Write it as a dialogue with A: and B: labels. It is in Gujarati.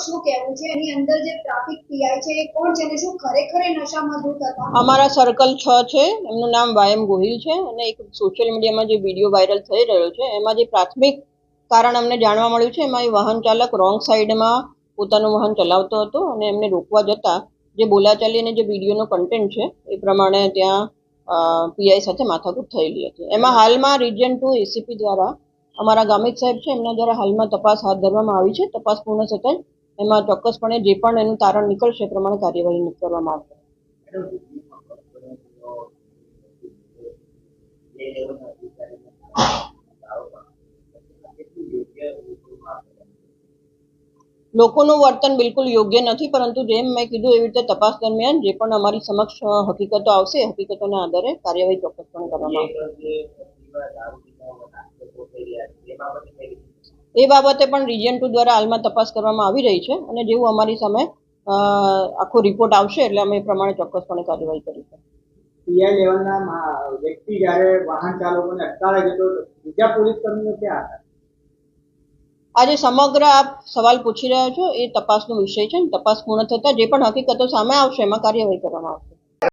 A: શું કહેવું છે? એની અંદર જે ટ્રાફિક પીઆઈ છે એ કોણ છે અને શું ખરેખર એ નશામાં ધૂત હતા?
B: અમારા સર્કલ 6 છે, એમનું નામ વાયમ ગોહિલ છે અને એક સોશિયલ મીડિયામાં જે વિડીયો વાયરલ થઈ રહ્યો છે એમાં જે પ્રાથમિક કારણ અમને જાણવા મળ્યું છે એમાં એ વાહન ચાલક રોંગ સાઈડમાં પોતાનું વાહન ચલાવતો હતો અને એમને રોકવા જતા જે બોલાચાલી અને જે વિડીયોનો કન્ટેન્ટ છે એ પ્રમાણે ત્યાં પીઆઈ સાથે માથાકૂટ થયેલી હતી. એમાં હાલમાં રિજિયન 2 એસીપી દ્વારા અમારા ગામિત સાહેબ છે એમના દ્વારા હાલમાં તપાસ હાથ ધરવામાં આવી છે. તપાસ પૂર્ણ થતાં એમાં ચોક્કસપણે જે પણ એનું તારણ નીકળશે એ પ્રમાણે કાર્યવાહી કરવામાં આવશે. લોકોનું વર્તન બિલકુલ યોગ્ય નથી, પરંતુ જેમ મેં કીધું એવી રીતે તપાસ દરમિયાન જે પણ અમારી સમક્ષ હકીકતો આવશે હકીકતોના આધારે કાર્યવાહી ચોક્કસપણે કરવામાં આવશે. એ બાબતે પણ રિજિયન 2 દ્વારા હાલમાં તપાસ કરવામાં આવી રહી છે અને જેવું અમારી સામે આખો રિપોર્ટ આવશે એટલે અમે એ પ્રમાણે ચોક્કસપણે કાર્યવાહી કરીશું.
C: પીઆઈ લેવલના વ્યક્તિ જ્યારે વાહન ચાલકોને અટકાવે છે તો બીજા પોલીસ કર્મીઓ ક્યાં હતા?
B: આજે સમગ્ર આપ સવાલ પૂછી રહ્યા છો એ તપાસનો વિષય છે. તપાસ પૂર્ણ થતાં જે પણ હકીકતો સામે આવશે એમાં કાર્યવાહી કરવામાં આવશે.